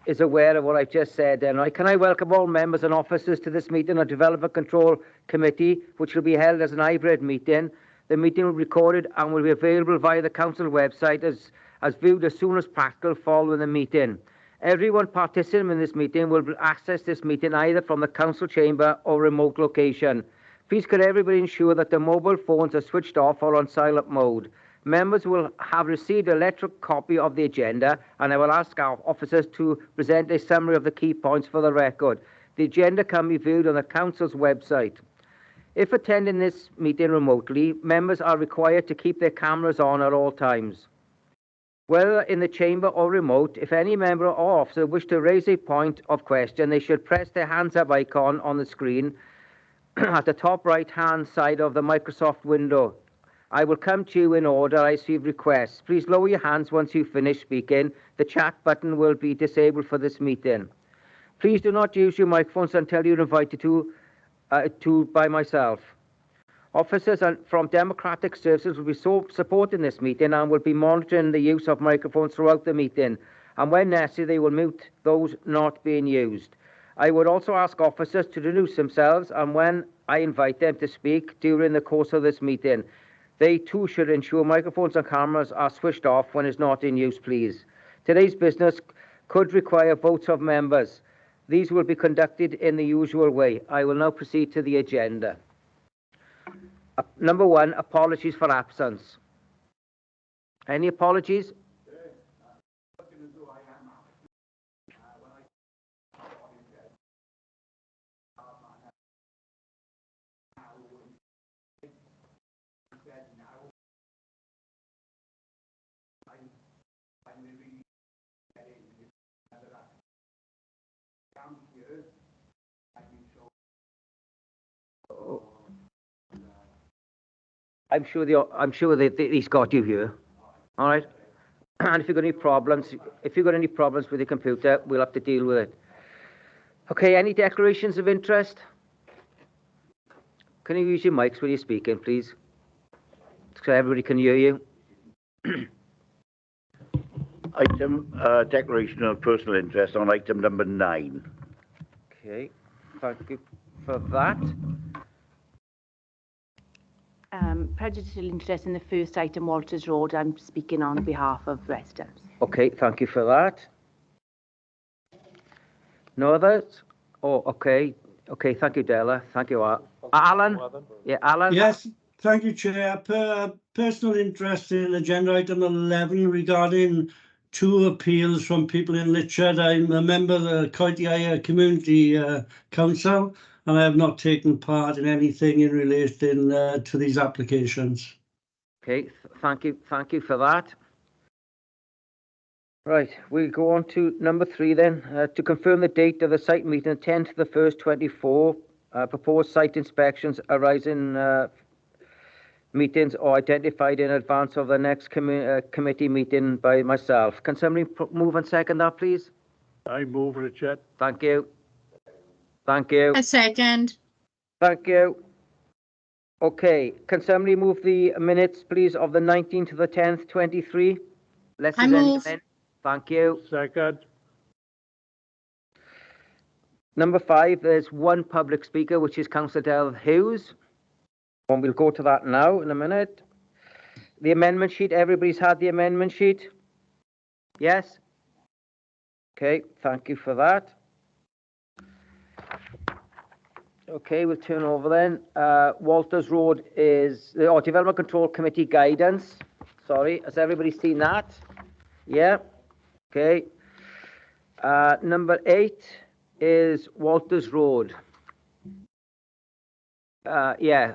is aware of what I've just said. And can I welcome all members and officers to this meeting of Development Control Committee, which will be held as an hybrid meeting. The meeting will be recorded and will be available via the Council website as viewed as soon as practical following the meeting. Everyone participating in this meeting will access this meeting either from the Council chamber or remote location. Please could everybody ensure that the mobile phones are switched off or on silent mode. Members will have received an electronic copy of the agenda, and I will ask our officers to present a summary of the key points for the record. The agenda can be viewed on the Council's website. If attending this meeting remotely, members are required to keep their cameras on at all times. Whether in the chamber or remote, if any member or officer wish to raise a point of question, they should press the hands up icon on the screen at the top right-hand side of the Microsoft window. I will come to you in order I receive requests. Please lower your hands once you finish speaking. The chat button will be disabled for this meeting. Please do not use your microphones until you're invited to by myself. Officers from Democratic Services will be supporting this meeting and will be monitoring the use of microphones throughout the meeting, and when necessary they will mute those not being used. I would also ask officers to introduce themselves, and when I invite them to speak during the course of this meeting, they too should ensure microphones and cameras are switched off when it's not in use, please. Today's business could require votes of members. These will be conducted in the usual way. I will now proceed to the agenda. Number 1, apologies for absence. Any apologies? I'm sure that he's got you here. All right. And if you've got any problems, with your computer, we'll have to deal with it. Okay. Any declarations of interest? Can you use your mics when you're speaking, please, so everybody can hear you? Declaration of personal interest on item number 9. Okay. Thank you for that. Prejudicial interest in the first item, Walters Road. I'm speaking on behalf of residents. Okay, thank you for that. No others? Oh, okay. Okay, thank you, Della. Thank you, Alan. Yeah, Alan. Yes, thank you, Chair. Personal interest in agenda item 11 regarding 2 appeals from people in Litchard. I'm a member of the Coitiaya Community Council, and I have not taken part in anything in relation to these applications. Okay, thank you for that. Right, we'll go on to number 3 then. To confirm the date of the site meeting, 10 to the 1st, 24. Proposed site inspections arising meetings or identified in advance of the next committee meeting by myself. Can somebody move and second that, please? I move, Richard. Thank you. Thank you. A second. Thank you. Okay, can somebody move the minutes, please, of the 19th to the 10th, 23? I move. Thank you. Second. Number 5, there's 1 public speaker, which is Councillor Del Hughes. And we'll go to that now in a minute. The amendment sheet, everybody's had the amendment sheet? Yes? Okay, thank you for that. Okay, we'll turn over then. Walters Road is the Development Control Committee guidance. Sorry, has everybody seen that? Yeah. Okay. Number 8 is Walters Road. Yeah.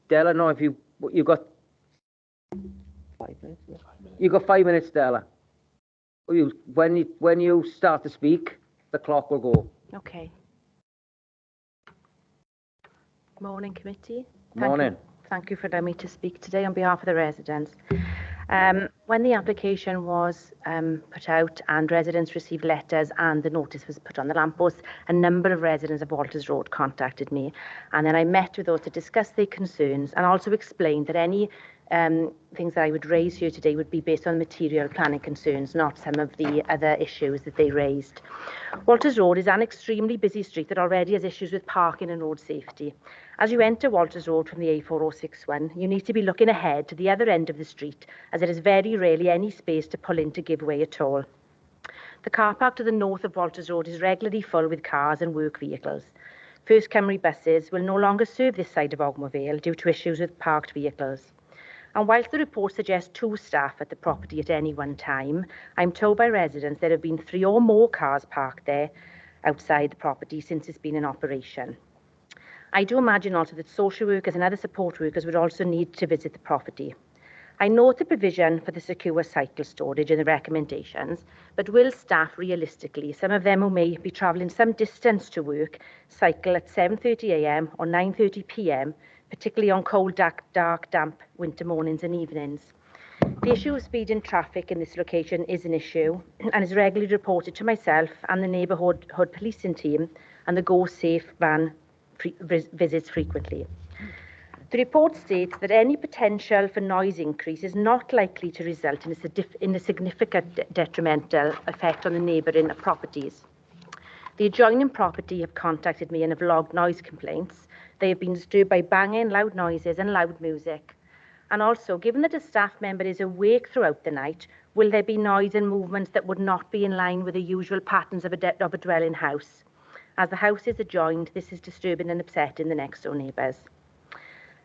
Della, no, if you got 5 minutes. You got 5 minutes, Della. When you start to speak, the clock will go. Okay. Morning, committee. Morning. Thank you for allowing me to speak today on behalf of the residents. When the application was put out and residents received letters and the notice was put on the lamppost, a number of residents of Walters Road contacted me, and then I met with those to discuss their concerns and also explained that any things that I would raise here today would be based on material planning concerns, not some of the other issues that they raised. Walters Road is an extremely busy street that already has issues with parking and road safety. As you enter Walters Road from the A4061, you need to be looking ahead to the other end of the street, as there is very rarely any space to pull in to give way at all. The car park to the north of Walters Road is regularly full with cars and work vehicles. First Cymru buses will no longer serve this side of Ogmore Vale due to issues with parked vehicles. And whilst the report suggests 2 staff at the property at any one time, I'm told by residents there have been 3 or more cars parked there outside the property since it's been in operation. I do imagine also that social workers and other support workers would also need to visit the property. I note the provision for the secure cycle storage in the recommendations, but will staff realistically, some of them who may be travelling some distance to work, cycle at 7:30 a.m. or 9:30 p.m, particularly on cold, dark, damp winter mornings and evenings? The issue of speed in traffic in this location is an issue and is regularly reported to myself and the neighbourhood policing team, and the Go Safe van visits frequently. The report states that any potential for noise increase is not likely to result in a significant detrimental effect on the neighbouring properties. The adjoining property have contacted me and have logged noise complaints. They have been disturbed by banging, loud noises and loud music. And also, given that a staff member is awake throughout the night, will there be noise and movements that would not be in line with the usual patterns of a dwelling house? As the house is adjoined, this is disturbing and upsetting the next door neighbours.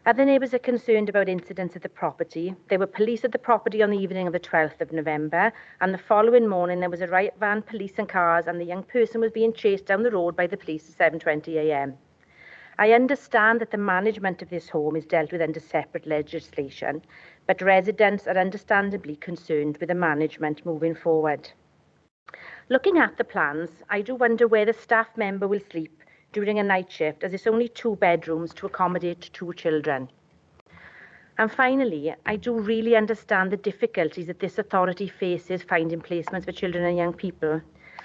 Other neighbours are concerned about incidents at the property. There were police at the property on the evening of the 12th of November, and the following morning there was a riot van, police and cars, and the young person was being chased down the road by the police at 7:20 a.m. I understand that the management of this home is dealt with under separate legislation, but residents are understandably concerned with the management moving forward. Looking at the plans, I do wonder where the staff member will sleep during a night shift, as it's only 2 bedrooms to accommodate 2 children. And finally, I do really understand the difficulties that this authority faces finding placements for children and young people.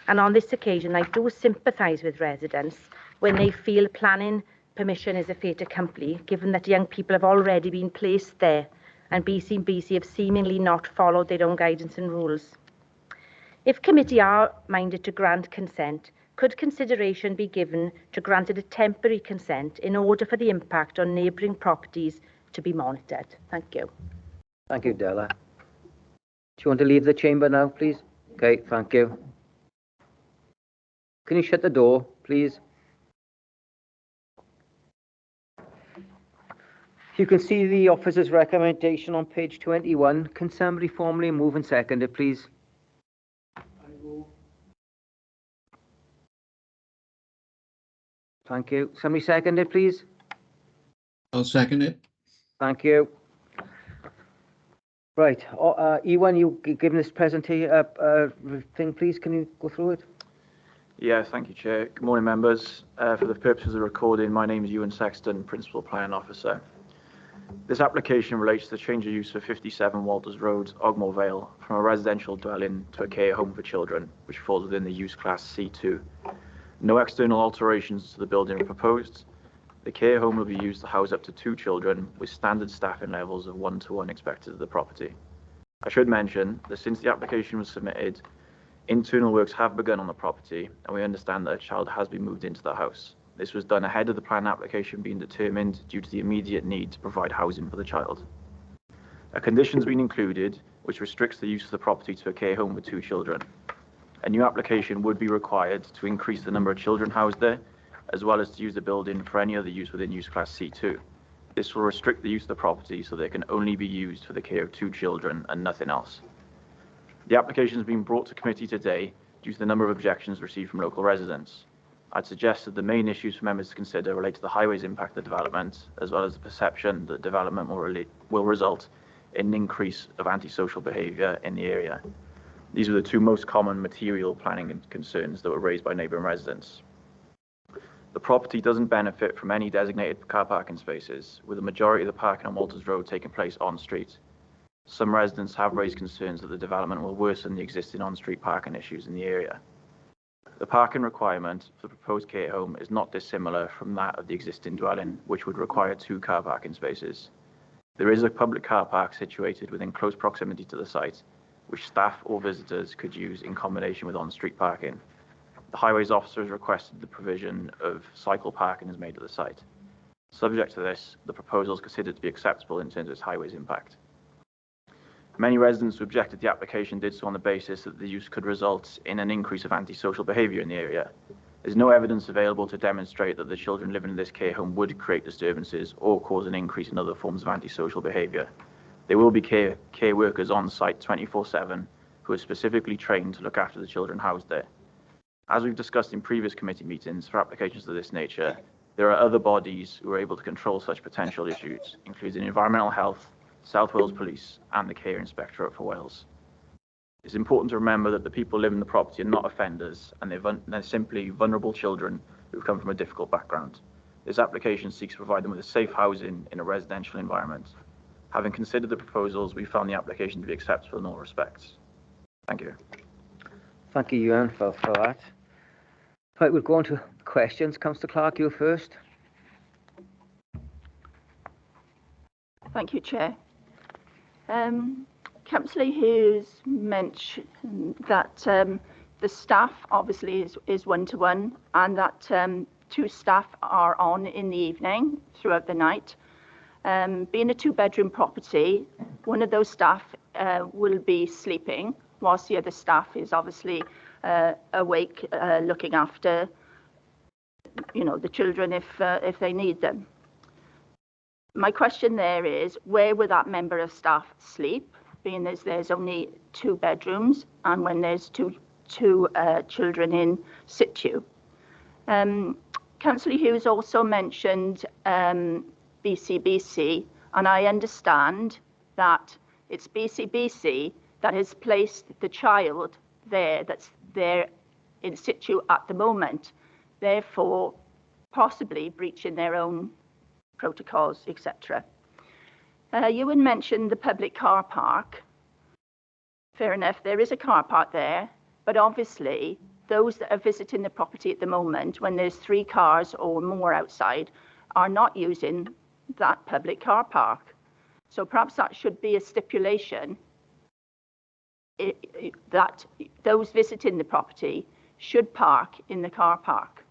And on this occasion, I do sympathise with residents when they feel planning permission is a fait accompli, given that young people have already been placed there and BCBC have seemingly not followed their own guidance and rules. If committee are minded to grant consent, could consideration be given to grant a temporary consent in order for the impact on neighbouring properties to be monitored? Thank you. Thank you, Della. Do you want to leave the chamber now, please? Okay, thank you. Can you shut the door, please? You can see the officer's recommendation on page 21. Can somebody formally move and second it, please? Thank you. Somebody second it, please. I'll second it. Thank you. Right. Ewan, you given this presentation thing, please. Can you go through it? Yeah, thank you, Chair. Good morning, members. For the purposes of recording, my name is Ewan Sexton, Principal Planning Officer. This application relates to the change of use for 57 Walters Road, Ogmore Vale, from a residential dwelling to a care home for children, which falls within the use class C2. No external alterations to the building are proposed. The care home will be used to house up to 2 children with standard staffing levels of 1-to-1 expected at the property. I should mention that since the application was submitted, internal works have begun on the property, and we understand that a child has been moved into the house. This was done ahead of the plan application being determined due to the immediate need to provide housing for the child. A condition has been included which restricts the use of the property to a care home with 2 children. A new application would be required to increase the number of children housed there, as well as to use the building for any other use within use class C2. This will restrict the use of the property so that it can only be used for the care of 2 children and nothing else. The application has been brought to committee today due to the number of objections received from local residents. I'd suggest that the main issues for members to consider relate to the highways impact of development, as well as the perception that development will result in an increase of antisocial behaviour in the area. These were the 2 most common material planning concerns that were raised by neighbouring residents. The property doesn't benefit from any designated car parking spaces, with the majority of the parking on Walters Road taking place on street. Some residents have raised concerns that the development will worsen the existing on-street parking issues in the area. The parking requirement for the proposed care home is not dissimilar from that of the existing dwelling, which would require 2 car parking spaces. There is a public car park situated within close proximity to the site, which staff or visitors could use in combination with on-street parking. The highways officer has requested the provision of cycle parking is made at the site. Subject to this, the proposal is considered to be acceptable in terms of its highways impact. Many residents who objected to the application did so on the basis that the use could result in an increase of antisocial behaviour in the area. There's no evidence available to demonstrate that the children living in this care home would create disturbances or cause an increase in other forms of antisocial behaviour. There will be care workers on site 24/7 who are specifically trained to look after the children housed there. As we've discussed in previous committee meetings, for applications of this nature, there are other bodies who are able to control such potential issues, including Environmental Health, South Wales Police and the Care Inspectorate for Wales. It's important to remember that the people living in the property are not offenders and they're simply vulnerable children who've come from a difficult background. This application seeks to provide them with a safe housing in a residential environment. Having considered the proposals, we found the application to be acceptable in all respects. Thank you. Thank you, Ewan, for that. Right, we'll go on to questions. Councillor Clark, you first. Thank you, Chair. Councillor Hughes mentioned that the staff obviously is one-to-one and that 2 staff are on in the evening throughout the night. Being a 2-bedroom property, one of those staff will be sleeping whilst the other staff is obviously awake, looking after, the children if they need them. My question there is, where will that member of staff sleep, being as there's only 2 bedrooms and when there's two children in situ? Councillor Hughes also mentioned BCBC, and I understand that it's BCBC that has placed the child there, that's there in situ at the moment, therefore possibly breaching their own protocols, etc. Ewan mentioned the public car park. Fair enough, there is a car park there, but obviously those that are visiting the property at the moment, when there's 3 cars or more outside, are not using that public car park. So perhaps that should be a stipulation that those visiting the property should park in the car park.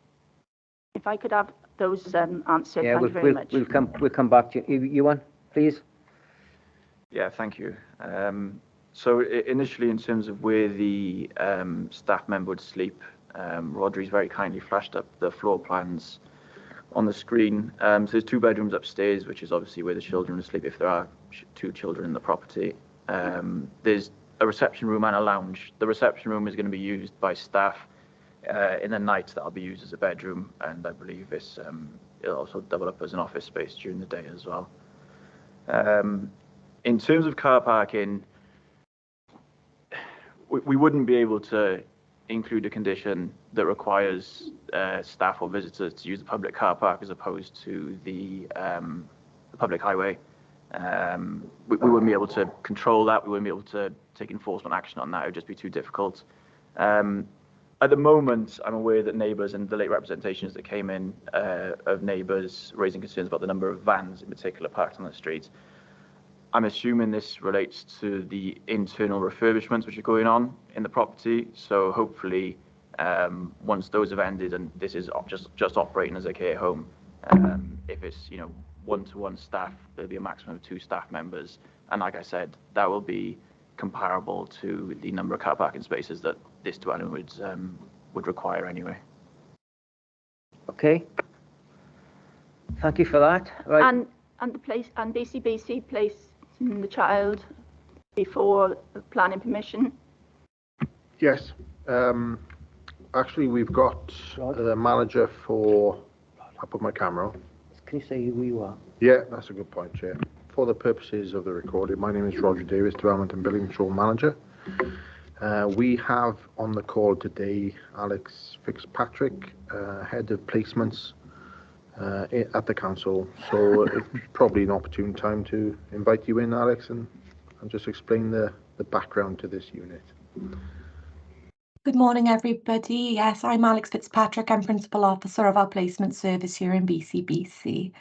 If I could have those answered, thank you very much. We'll come back to you. Ewan, please. Yeah, thank you. So initially, in terms of where the staff member would sleep, Rodri's very kindly flashed up the floor plans on the screen. So there's 2 bedrooms upstairs, which is obviously where the children would sleep if there are 2 children in the property. There's a reception room and a lounge. The reception room is going to be used by staff in the night. That'll be used as a bedroom, and I believe it'll also double up as an office space during the day as well. In terms of car parking, we wouldn't be able to include a condition that requires staff or visitors to use the public car park as opposed to the public highway. We wouldn't be able to control that. We wouldn't be able to take enforcement action on that. It would just be too difficult. At the moment, I'm aware that neighbours and the late representations that came in of neighbours raising concerns about the number of vans in particular parked on the street. I'm assuming this relates to the internal refurbishments which are going on in the property. So hopefully, once those have ended and this is just operating as a care home, if it's 1-to-1 staff, there'll be a maximum of 2 staff members, and like I said, that will be comparable to the number of car parking spaces that this dwelling would require anyway. Okay. Thank you for that. Right. And the place and BCBC placing the child before planning permission. Yes. Actually, we've got the manager for. I'll put my camera on. Can you say who you are? Yeah, that's a good point, Chair. For the purposes of the recording, my name is Roger Davis, Development and Building Control Manager. We have on the call today Alex Fitzpatrick, Head of Placements at the Council. So it's probably an opportune time to invite you in, Alex, and just explain the background to this unit. Good morning, everybody. Yes, I'm Alex Fitzpatrick. I'm Principal Officer of our Placement Service here in BCBC.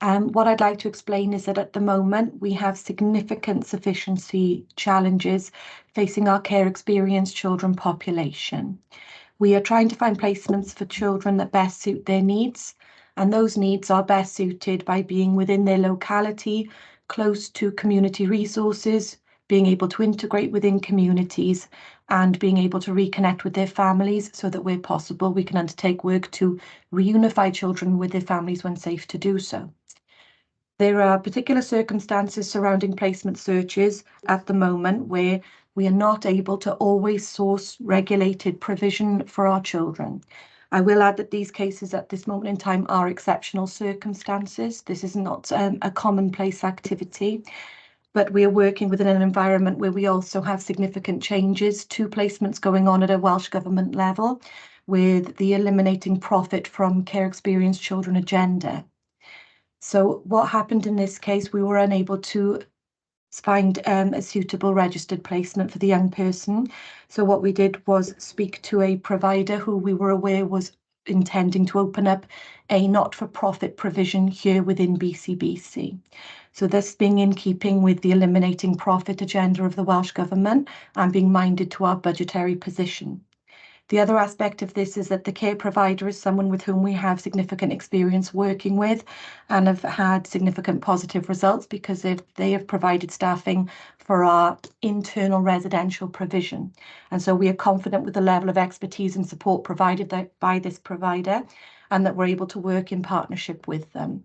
What I'd like to explain is that at the moment we have significant sufficiency challenges facing our care experienced children population. We are trying to find placements for children that best suit their needs, and those needs are best suited by being within their locality, close to community resources, being able to integrate within communities, and being able to reconnect with their families so that where possible we can undertake work to reunify children with their families when safe to do so. There are particular circumstances surrounding placement searches at the moment where we are not able to always source regulated provision for our children. I will add that these cases at this moment in time are exceptional circumstances. This is not a commonplace activity, but we are working within an environment where we also have significant changes to placements going on at a Welsh Government level with the eliminating profit from care experienced children agenda. So what happened in this case, we were unable to find a suitable registered placement for the young person. So what we did was speak to a provider who we were aware was intending to open up a not-for-profit provision here within BCBC. So this being in keeping with the eliminating profit agenda of the Welsh Government and being minded to our budgetary position. The other aspect of this is that the care provider is someone with whom we have significant experience working with and have had significant positive results because they have provided staffing for our internal residential provision. And so we are confident with the level of expertise and support provided by this provider and that we're able to work in partnership with them.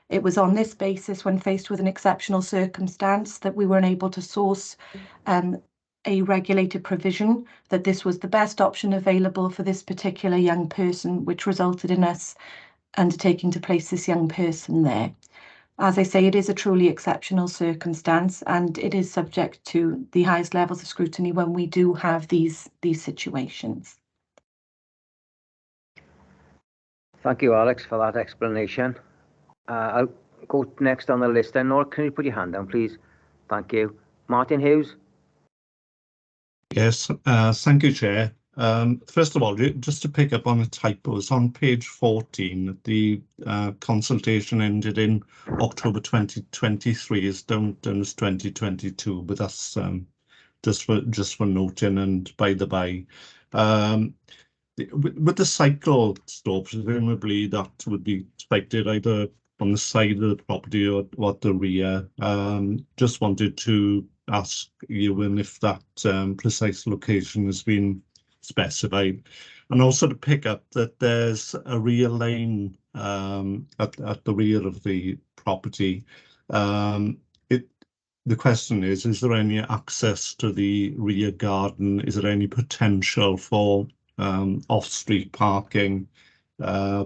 It was on this basis, when faced with an exceptional circumstance, that we were unable to source a regulated provision, that this was the best option available for this particular young person, which resulted in us undertaking to place this young person there. As I say, it is a truly exceptional circumstance and it is subject to the highest levels of scrutiny when we do have these situations. Thank you, Alex, for that explanation. I'll go next on the list then. Nora, can you put your hand down, please? Thank you. Martin Hughes. Yes, thank you, Chair. First of all, just to pick up on the typos, on page 14, the consultation ended in October 2023, is down as 2022, but that's just for noting and by the by. With the cycle stop, presumably that would be expected either on the side of the property or at the rear. Just wanted to ask you if that precise location has been specified, and also to pick up that there's a rear lane at the rear of the property. The question is there any access to the rear garden? Is there any potential for off-street parking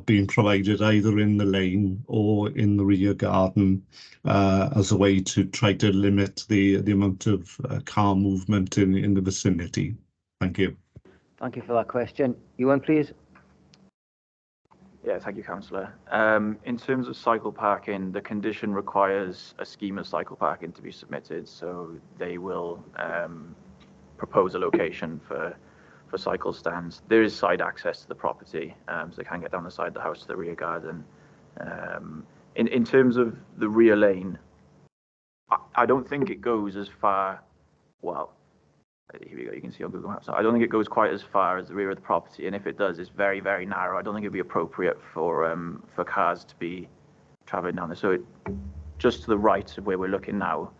being provided either in the lane or in the rear garden as a way to try to limit the amount of car movement in the vicinity? Thank you. Thank you for that question. Ewan, please. Yeah, thank you, Councillor. In terms of cycle parking, the condition requires a scheme of cycle parking to be submitted, so they will propose a location for cycle stands. There is side access to the property, so they can get down the side of the house to the rear garden. In terms of the rear lane, I don't think it goes as far, well, here we go, you can see on Google Maps. I don't think it goes quite as far as the rear of the property, and if it does, it's very, very narrow. I don't think it'd be appropriate for cars to be travelling down there. So just to the right of where we're looking now,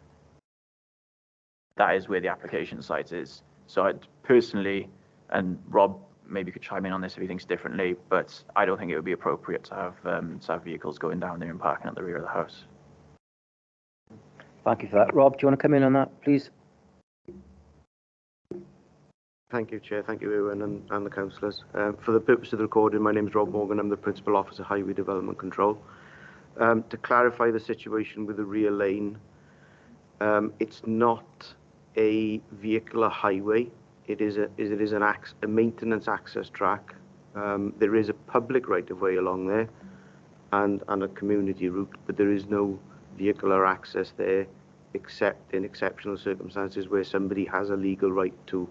that is where the application site is. So I'd personally, and Rob maybe could chime in on this if he thinks differently, but I don't think it would be appropriate to have vehicles going down there and parking at the rear of the house. Thank you for that. Rob, do you want to come in on that, please? Thank you, Chair. Thank you, Ewan, and the councillors. For the purpose of the recording, my name is Rob Morgan. I'm the Principal Officer, Highway Development Control. To clarify the situation with the rear lane, it's not a vehicular highway. It is a maintenance access track. There is a public right-of-way along there and a community route, but there is no vehicular access there except in exceptional circumstances where somebody has a legal right to.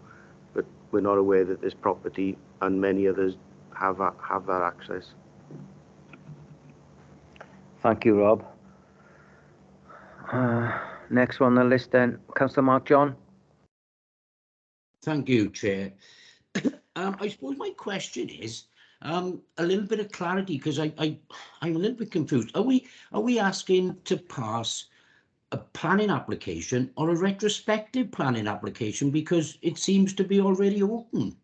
But we're not aware that this property and many others have that access. Thank you, Rob. Next one on the list then, Councillor Mark John. Thank you, Chair. I suppose my question is a little bit of clarity, because I'm a little bit confused. Are we asking to pass a planning application or a retrospective planning application, because it seems to be already open?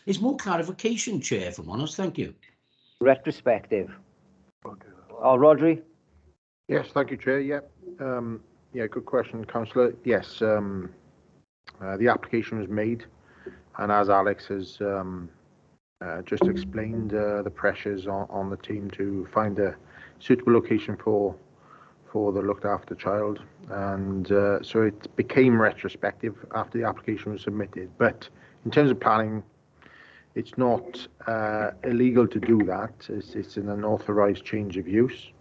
It's more clarification, Chair, if I'm honest. Thank you. Retrospective. Oh, Rodri? Yes, thank you, Chair. Yeah, yeah, good question, Councillor. Yes, the application was made, and as Alex has just explained, the pressures on the team to find a suitable location for the looked after child, and so it became retrospective after the application was submitted. But in terms of planning, it's not illegal to do that. It's an unauthorised change of use.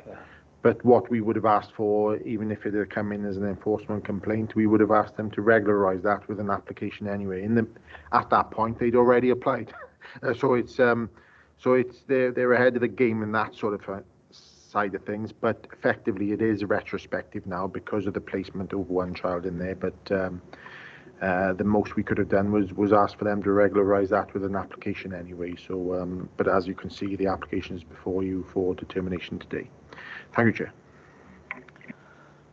But what we would have asked for, even if it had come in as an enforcement complaint, we would have asked them to regularise that with an application anyway. At that point, they'd already applied, so they're ahead of the game in that sort of side of things. But effectively, it is retrospective now because of the placement of one child in there. But the most we could have done was ask for them to regularise that with an application anyway. So, but as you can see, the application is before you for determination today. Thank you, Chair.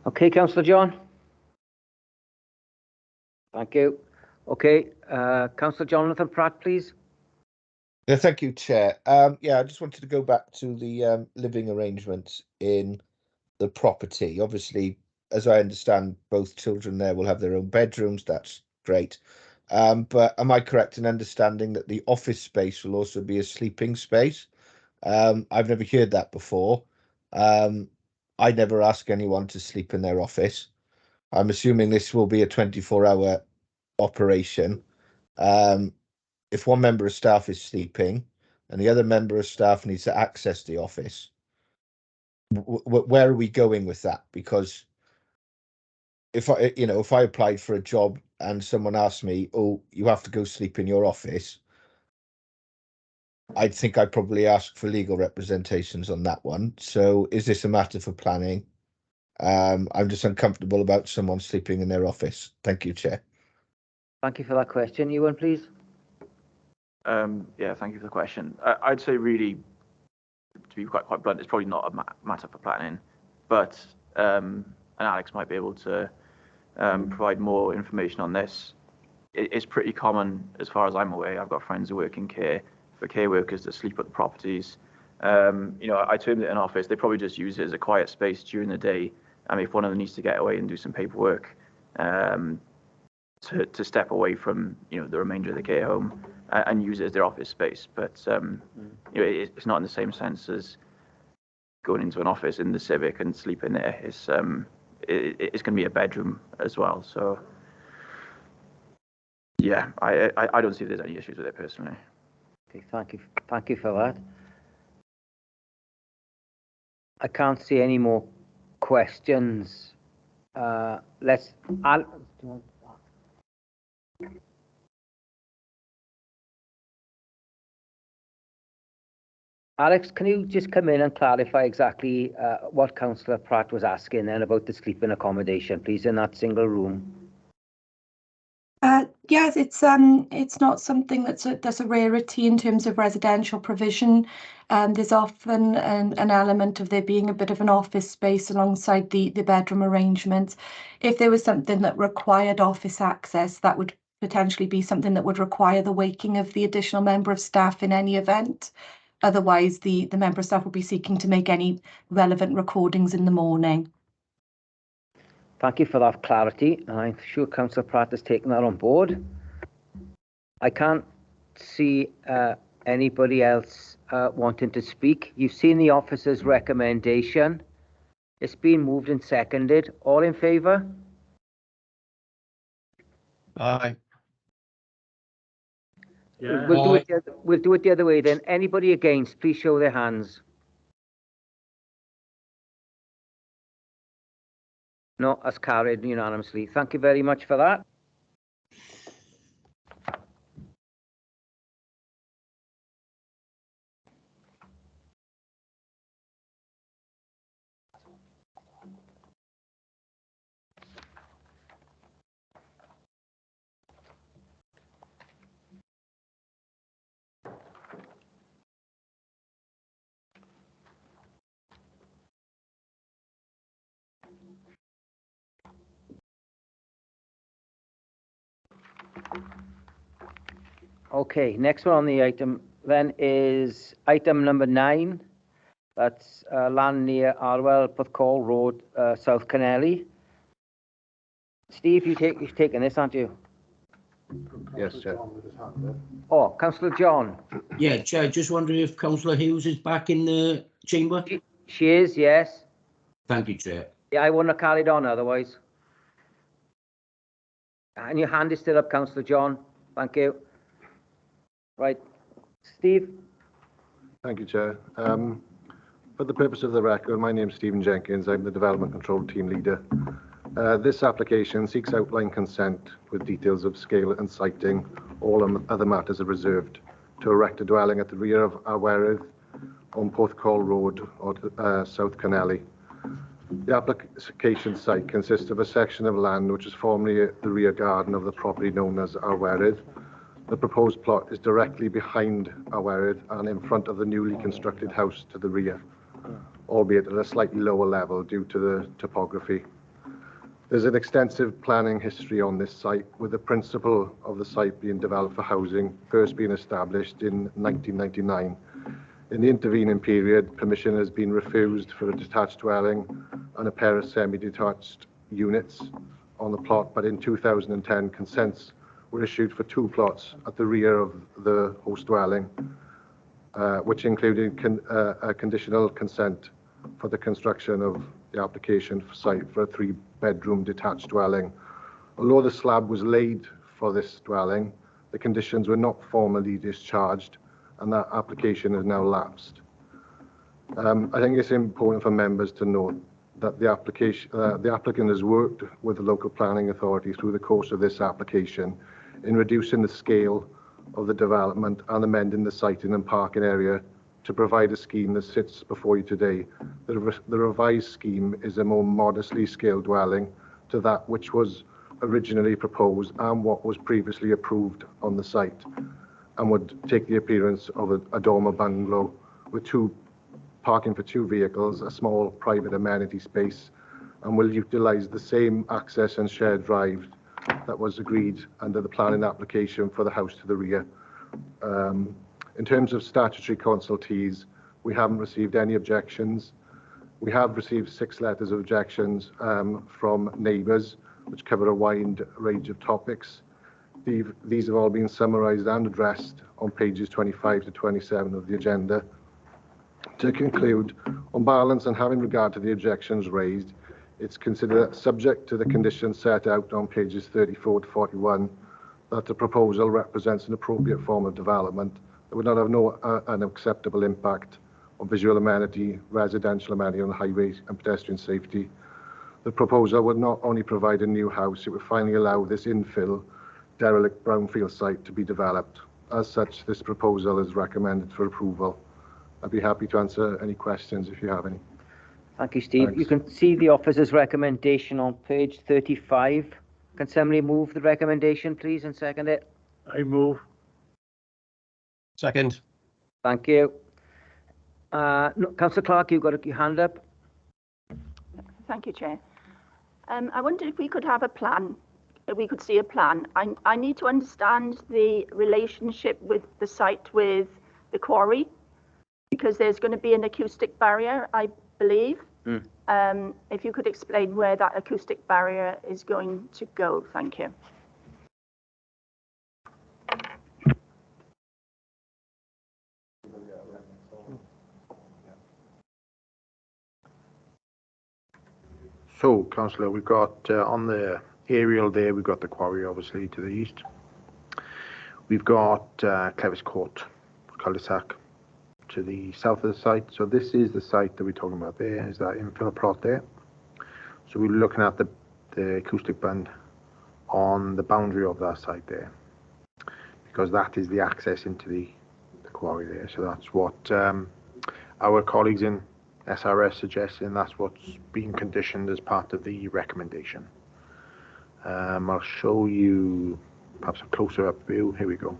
Okay, Councillor John. Thank you. Okay, Councillor Jonathan Pratt, please. Yeah, thank you, Chair. Yeah, I just wanted to go back to the living arrangements in the property. Obviously, as I understand, both children there will have their own bedrooms. That's great. But am I correct in understanding that the office space will also be a sleeping space? I've never heard that before. I never ask anyone to sleep in their office. I'm assuming this will be a 24-hour operation. If one member of staff is sleeping and the other member of staff needs to access the office, where are we going with that? Because if I applied for a job and someone asked me, "Oh, you have to go sleep in your office," I think I'd probably ask for legal representations on that one. So is this a matter for planning? I'm just uncomfortable about someone sleeping in their office. Thank you, Chair. Thank you for that question. Ewan, please. Yeah, thank you for the question. I'd say really, to be quite blunt, it's probably not a matter for planning, but and Alex might be able to provide more information on this. It's pretty common, as far as I'm aware. I've got friends who work in care, for care workers to sleep at the properties. I termed it an office. They probably just use it as a quiet space during the day. If one of them needs to get away and do some paperwork, to step away from the remainder of the care home and use it as their office space. But it's not in the same sense as going into an office in the Civic and sleeping there. It's going to be a bedroom as well. So yeah, I don't see there's any issues with it personally. Okay, thank you for that. I can't see any more questions. Alex, can you just come in and clarify exactly what Councillor Pratt was asking then about the sleeping accommodation, please, in that single room? Yes, it's not something that's a rarity in terms of residential provision. There's often an element of there being a bit of an office space alongside the bedroom arrangements. If there was something that required office access, that would potentially be something that would require the waking of the additional member of staff in any event. Otherwise, the member of staff will be seeking to make any relevant recordings in the morning. Thank you for that clarity. I'm sure Councillor Pratt has taken that on board. I can't see anybody else wanting to speak. You've seen the officer's recommendation. It's been moved and seconded. All in favour? Aye. Yeah. We'll do it the other way then. Anybody against, please show their hands. No, that's carried unanimously. Thank you very much for that. Okay, next one on the item then is item number 9. That's land near Arwell, Puthcall Road, South Kennelly. Steve, you've taken this, aren't you? Yes, Chair. Oh, Councillor John. Yeah, Chair, just wondering if Councillor Hughes is back in the chamber? She is, yes. Thank you, Chair. Yeah, I wouldn't have carried on otherwise. And your hand is still up, Councillor John. Thank you. Right. Steve? Thank you, Chair. For the purpose of the record, my name is Stephen Jenkins. I'm the Development Control Team Leader. This application seeks outline consent with details of scale and siting. All other matters are reserved to erect a dwelling at the rear of Awerydd on Porthcawl Road or South Kennelly. The application site consists of a section of land which is formerly the rear garden of the property known as Awerydd. The proposed plot is directly behind Awerydd and in front of the newly constructed house to the rear, albeit at a slightly lower level due to the topography. There's an extensive planning history on this site, with the principle of the site being developed for housing first being established in 1999. In the intervening period, permission has been refused for a detached dwelling and a pair of semi-detached units on the plot, but in 2010 consents were issued for 2 plots at the rear of the host dwelling, which included a conditional consent for the construction of the application site for a 3-bedroom detached dwelling. Although the slab was laid for this dwelling, the conditions were not formally discharged, and that application has now lapsed. I think it's important for members to note that the applicant has worked with the local planning authority through the course of this application in reducing the scale of the development and amending the siting and parking area to provide a scheme that sits before you today. The revised scheme is a more modestly scaled dwelling to that which was originally proposed and what was previously approved on the site, and would take the appearance of a dormer bungalow with parking for 2 vehicles, a small private amenity space, and will utilise the same access and shared drive that was agreed under the planning application for the house to the rear. In terms of statutory consultees, we haven't received any objections. We have received 6 letters of objections from neighbours, which cover a wide range of topics. These have all been summarised and addressed on pages 25 to 27 of the agenda. To conclude, on balance and having regard to the objections raised, it's considered subject to the conditions set out on pages 34 to 41 that the proposal represents an appropriate form of development that would not have no unacceptable impact on visual amenity, residential amenity on the highway and pedestrian safety. The proposal would not only provide a new house, it would finally allow this infill derelict brownfield site to be developed. As such, this proposal is recommended for approval. I'd be happy to answer any questions if you have any. Thank you, Steve. Thanks. You can see the officer's recommendation on page 35. Can somebody move the recommendation, please, and second it? I move. Second. Thank you. No, Councillor Clark, you've got your hand up. Thank you, Chair. I wondered if we could have a plan, if we could see a plan. I need to understand the relationship with the site with the quarry, because there's going to be an acoustic barrier, I believe. If you could explain where that acoustic barrier is going to go, thank you. So, Councillor, we've got on the aerial there, we've got the quarry obviously to the east. We've got Clevis Court, cul-de-sac to the south of the site. So this is the site that we're talking about there, is that infill plot there. So we're looking at the acoustic band on the boundary of that site there, because that is the access into the quarry there. So that's what our colleagues in SRS suggesting, that's what's being conditioned as part of the recommendation. I'll show you perhaps a closer up view. Here we go.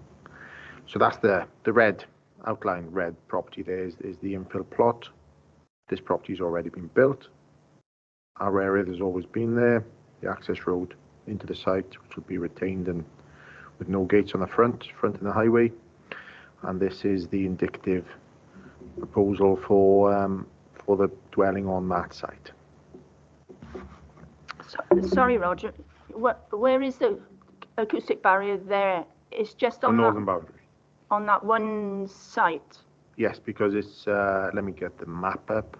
So that's the red, outlined red property there is the infill plot. This property's already been built. Our area has always been there. The access road into the site, which will be retained and with no gates on the front in the highway. And this is the indicative proposal for the dwelling on that site. Sorry, Roger. Where is the acoustic barrier there? It's just on the northern boundary. On that one site. Yes, because it's, let me get the map up.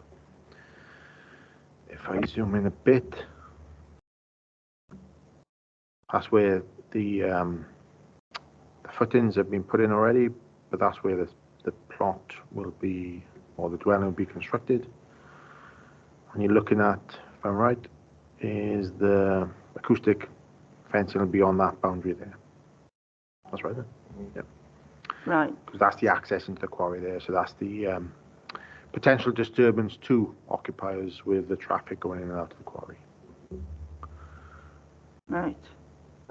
If I zoom in a bit, that's where the footings have been put in already, but that's where the plot will be, or the dwelling will be constructed. And you're looking at, if I'm right, is the acoustic fencing will be on that boundary there. That's right then. Yep. Right. Because that's the access into the quarry there, so that's the potential disturbance to occupiers with the traffic going in and out of the quarry. Right.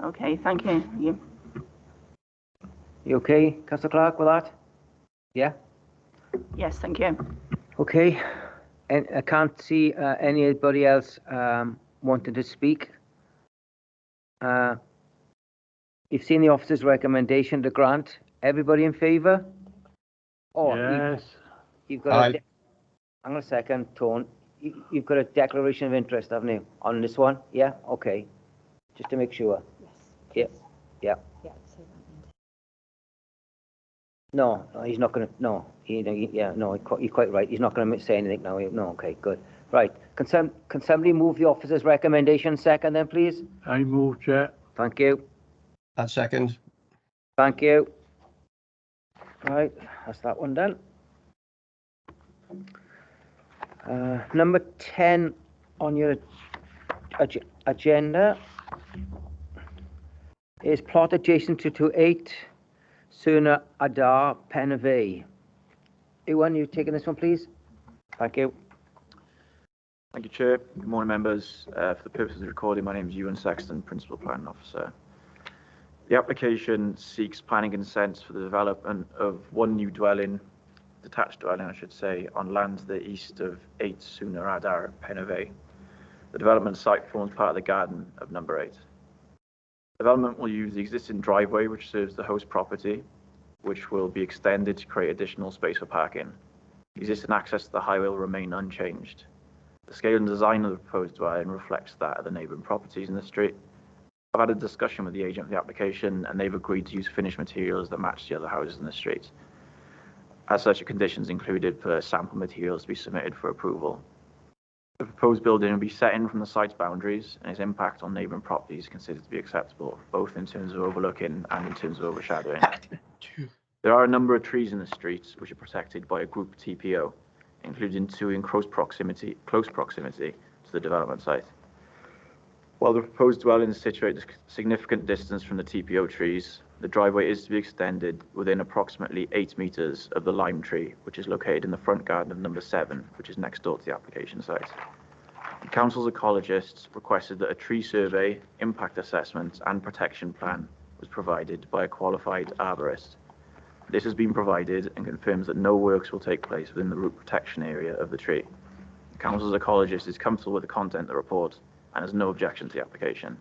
Okay, thank you. You okay, Councillor Clark, with that? Yeah? Yes, thank you. Okay. And I can't see anybody else wanting to speak. You've seen the officer's recommendation to grant. Everybody in favour? Oh, Yes. You've got a... Hang on a second, Tone. You've got a declaration of interest, haven't you, on this one? Yeah? Okay. Just to make sure. Yes. Yeah. Yeah. No, he's not going to... No. You're quite right. He's not going to say anything now. No, okay, good. Right. Can somebody move the officer's recommendation second then, please? I move, Chair. Thank you. I'll second. Thank you. Right, that's that one done. Number 10 on your agenda is plot adjacent to 28 Surna Adar, Pen of A. Ewan, you taking this one, please? Thank you. Thank you, Chair. Good morning, members. For the purposes of the recording, my name is Ewan Sexton, Principal Planning Officer. The application seeks planning consent for the development of one new dwelling, detached dwelling, I should say, on land to the east of 8 Surna Adar, Pen of A. The development site forms part of the garden of number 8. Development will use the existing driveway, which serves the host property, which will be extended to create additional space for parking. Existing access to the highway will remain unchanged. The scale and design of the proposed dwelling reflects that of the neighbouring properties in the street. I've had a discussion with the agent of the application, and they've agreed to use finished materials that match the other houses in the street. As such, conditions included for sample materials to be submitted for approval. The proposed building will be set in from the site's boundaries, and its impact on neighbouring properties is considered to be acceptable, both in terms of overlooking and in terms of overshadowing. There are a number of trees in the streets which are protected by a group TPO, including 2 in close proximity to the development site. While the proposed dwelling is situated a significant distance from the TPO trees, the driveway is to be extended within approximately 8 metres of the lime tree, which is located in the front garden of number 7, which is next door to the application site. The Council's ecologists requested that a tree survey, impact assessment and protection plan was provided by a qualified arborist. This has been provided and confirms that no works will take place within the root protection area of the tree. The Council's ecologist is comfortable with the content of the report and has no objection to the application,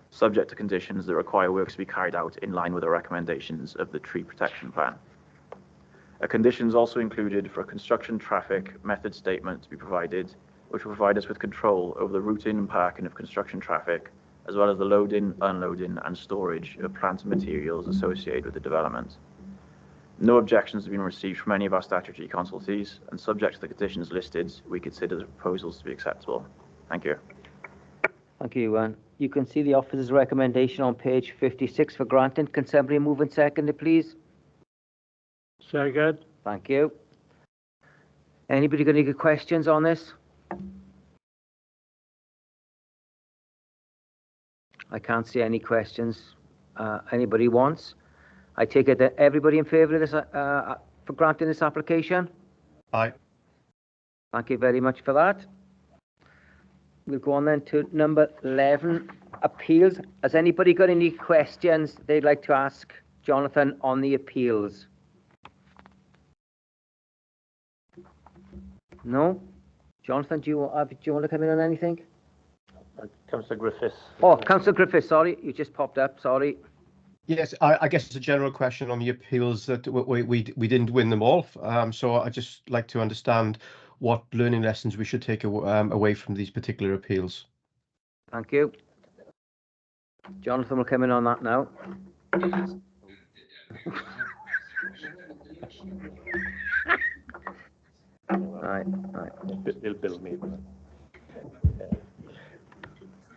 subject to conditions that require works to be carried out in line with the recommendations of the tree protection plan. A condition is also included for a construction traffic method statement to be provided, which will provide us with control over the routing and parking of construction traffic, as well as the loading, unloading and storage of plant and materials associated with the development. No objections have been received from any of our statutory consultees, and subject to the conditions listed, we consider the proposals to be acceptable. Thank you. Thank you, Ewan. You can see the officer's recommendation on page 56 for granting. Can somebody move and second it, please? Second. Thank you. Anybody got any questions on this? I can't see any questions. Anybody wants? I take it that everybody in favour of this for granting this application? Aye. Thank you very much for that. We'll go on then to number 11, appeals. Has anybody got any questions they'd like to ask Jonathan on the appeals? No? Jonathan, do you want to come in on anything? Councillor Griffiths. Oh, Councillor Griffiths, sorry, you just popped up, sorry. Yes, I guess it's a general question on the appeals that we didn't win them all. So I just like to understand what learning lessons we should take away from these particular appeals. Thank you. Jonathan will come in on that now. Right. They'll bill me.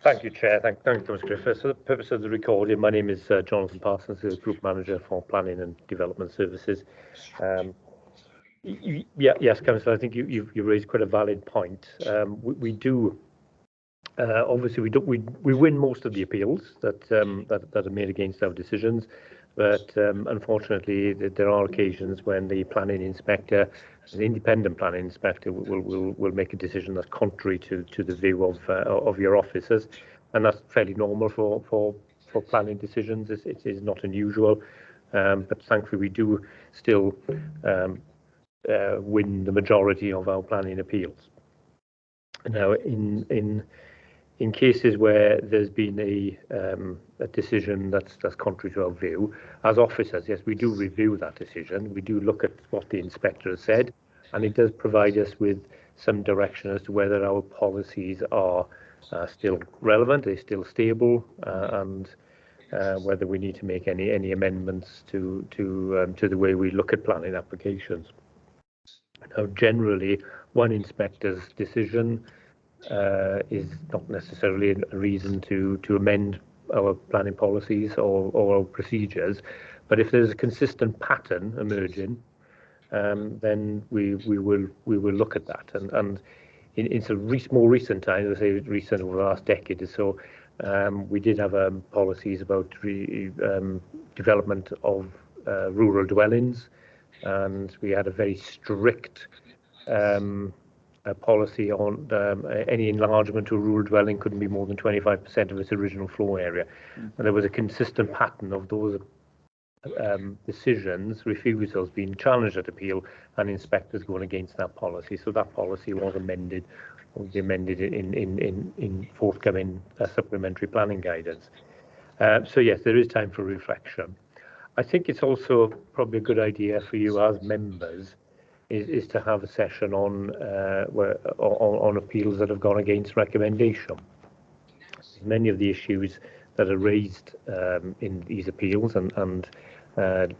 Thank you, Chair. Thank you, Thomas Griffiths. For the purpose of the recording, my name is Jonathan Parsons, the Group Manager for Planning and Development Services. Yes, Councillor, I think you raised quite a valid point. We do obviously we win most of the appeals that are made against our decisions, but unfortunately there are occasions when the planning inspector, an independent planning inspector, will make a decision that's contrary to the view of your officers, and that's fairly normal for planning decisions. It is not unusual, but thankfully we do still win the majority of our planning appeals. Now, in cases where there's been a decision that's contrary to our view, as officers, yes, we do review that decision. We do look at what the inspector has said, and it does provide us with some direction as to whether our policies are still relevant, they're still stable, and whether we need to make any amendments to the way we look at planning applications. Now, generally, one inspector's decision is not necessarily a reason to amend our planning policies or our procedures, but if there's a consistent pattern emerging, then we will look at that. And in some more recent times, I say recent over the last decade or so, we did have policies about development of rural dwellings, and we had a very strict a policy on any enlargement to a rural dwelling couldn't be more than 25% of its original floor area. And there was a consistent pattern of those decisions, refusals being challenged at appeal, and inspectors going against that policy. So that policy was amended, will be amended in forthcoming supplementary planning guidance. So yes, there is time for reflection. I think it's also probably a good idea for you as members is to have a session on appeals that have gone against recommendation. Many of the issues that are raised in these appeals and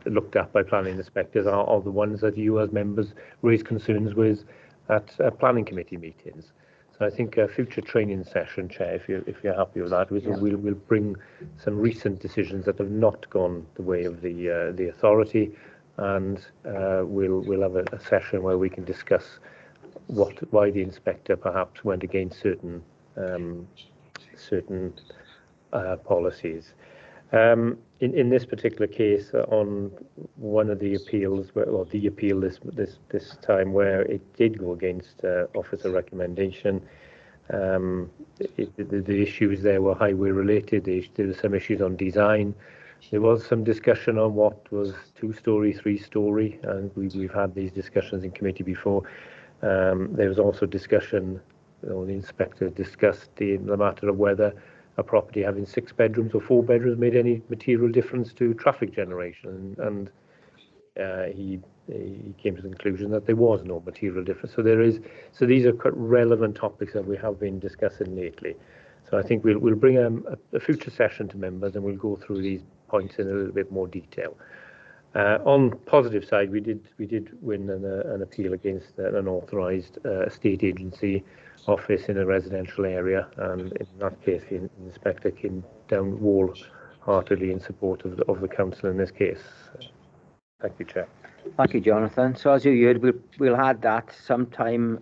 looked at by planning inspectors are the ones that you as members raise concerns with at planning committee meetings. So I think a future training session, Chair, if you're happy with that, we'll bring some recent decisions that have not gone the way of the authority, and we'll have a session where we can discuss why the inspector perhaps went against certain policies. In this particular case, on one of the appeals, well, the appeal this time where it did go against officer recommendation, the issues there were highway related. There were some issues on design. There was some discussion on what was 2-story, 3-story, and we've had these discussions in committee before. There was also discussion, the inspector discussed the matter of whether a property having 6 bedrooms or 4 bedrooms made any material difference to traffic generation, and he came to the conclusion that there was no material difference. So these are quite relevant topics that we have been discussing lately. So I think we'll bring a future session to members, and we'll go through these points in a little bit more detail. On positive side, we did win an appeal against an unauthorised estate agency office in a residential area, and in that case the inspector came down wholeheartedly in support of the council in this case. Thank you, Chair. Thank you, Jonathan. So as you heard, we'll add that sometime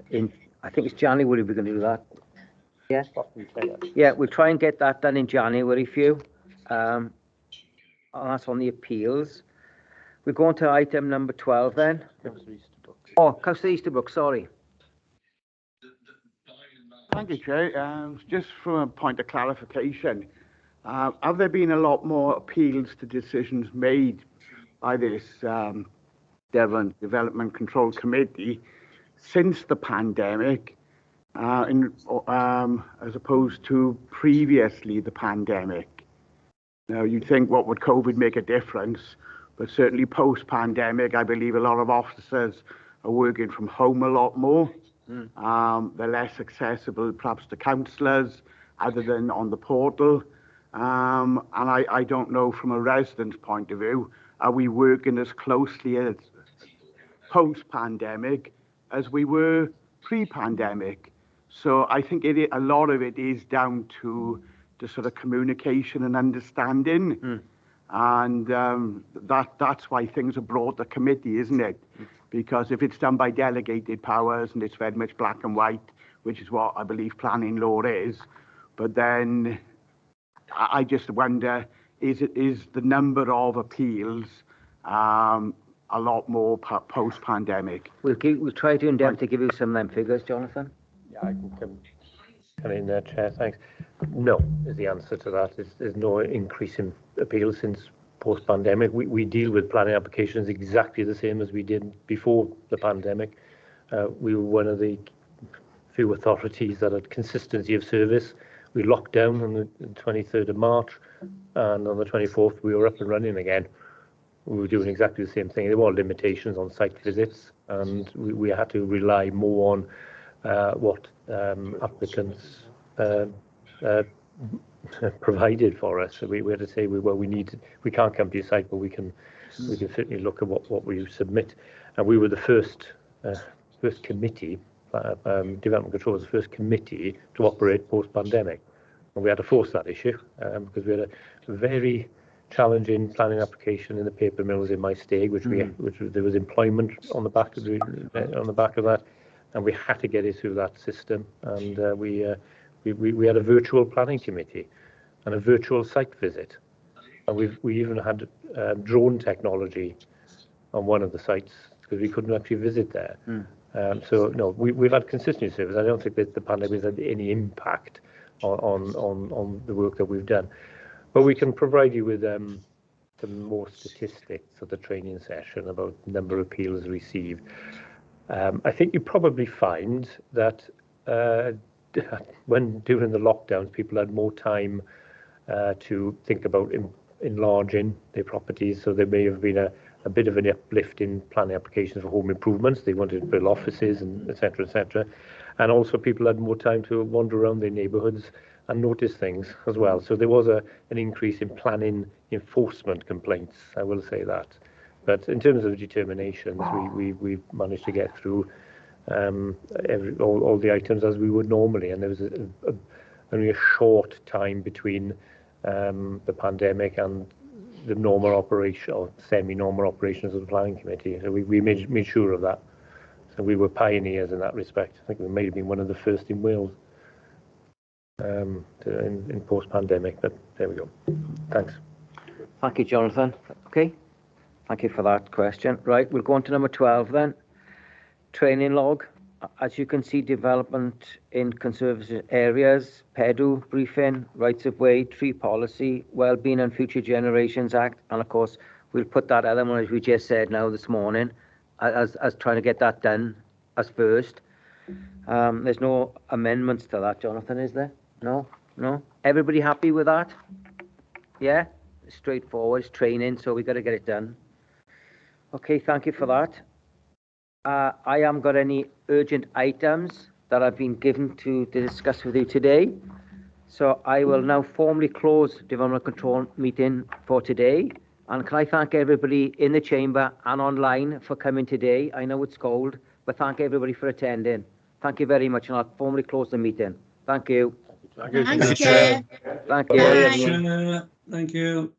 in, I think it's January we're going to do that. Yeah. Yeah, we'll try and get that done in January for you. And that's on the appeals. We're going to item number 12 then. Oh, Councillor Easterbrook, sorry. Thank you, Chair. Just from a point of clarification, have there been a lot more appeals to decisions made by this Devon Development Control Committee since the pandemic, as opposed to previously the pandemic? Now, you'd think, what would COVID make a difference? But certainly post-pandemic, I believe a lot of officers are working from home a lot more. They're less accessible perhaps to councillors other than on the portal. And I don't know from a resident's point of view, are we working as closely as post-pandemic as we were pre-pandemic? So I think a lot of it is down to the sort of communication and understanding. And that's why things are brought to committee, isn't it? Because if it's done by delegated powers and it's very much black and white, which is what I believe planning law is, but then I just wonder, is the number of appeals a lot more post-pandemic? We'll try to endeavour to give you some of them figures, Jonathan. Yeah, I can come in there, Chair, thanks. No, is the answer to that. There's no increase in appeals since post-pandemic. We deal with planning applications exactly the same as we did before the pandemic. We were one of the few authorities that had consistency of service. We locked down on the 23rd of March, and on the 24th we were up and running again. We were doing exactly the same thing. There were limitations on site visits, and we had to rely more on what applicants provided for us. So we had to say, we can't come to your site, but we can certainly look at what we submit. And we were the first committee. Development Control was the first committee to operate post-pandemic, and we had to force that issue because we had a very challenging planning application in the paper mills in my stake, which there was employment on the back of that, and we had to get it through that system. And we had a virtual planning committee and a virtual site visit, and we even had drone technology on one of the sites because we couldn't actually visit there. So no, we've had consistent service. I don't think that the pandemic has had any impact on the work that we've done. But we can provide you with some more statistics of the training session about number of appeals received. I think you probably find that when during the lockdowns, people had more time to think about enlarging their properties. So there may have been a bit of an uplift in planning applications for home improvements. They wanted to build offices and et cetera, and also people had more time to wander around their neighbourhoods and notice things as well. So there was an increase in planning enforcement complaints, I will say that. But in terms of determinations, we've managed to get through all the items as we would normally, and there was only a short time between the pandemic and the normal operation or semi-normal operations of the planning committee. So we made sure of that. So we were pioneers in that respect. I think we may have been one of the first in Wales in post-pandemic, but there we go. Thanks. Thank you, Jonathan. Okay, thank you for that question. Right, we'll go on to number 12 then. Training log. As you can see, development in conservative areas, PEDU, briefing, rights of way, tree policy, Wellbeing and Future Generations Act, and of course, we'll put that element, as we just said now this morning, as trying to get that done as first. There's no amendments to that, Jonathan, is there? No? Everybody happy with that? Yeah? Straightforward, it's training, so we got to get it done. Okay, thank you for that. I haven't got any urgent items that I've been given to discuss with you today. So I will now formally close the Development Control meeting for today. And can I thank everybody in the chamber and online for coming today? I know it's cold, but thank everybody for attending. Thank you very much, and I'll formally close the meeting. Thank you. Thanks, Chair. Thank you. Thank you.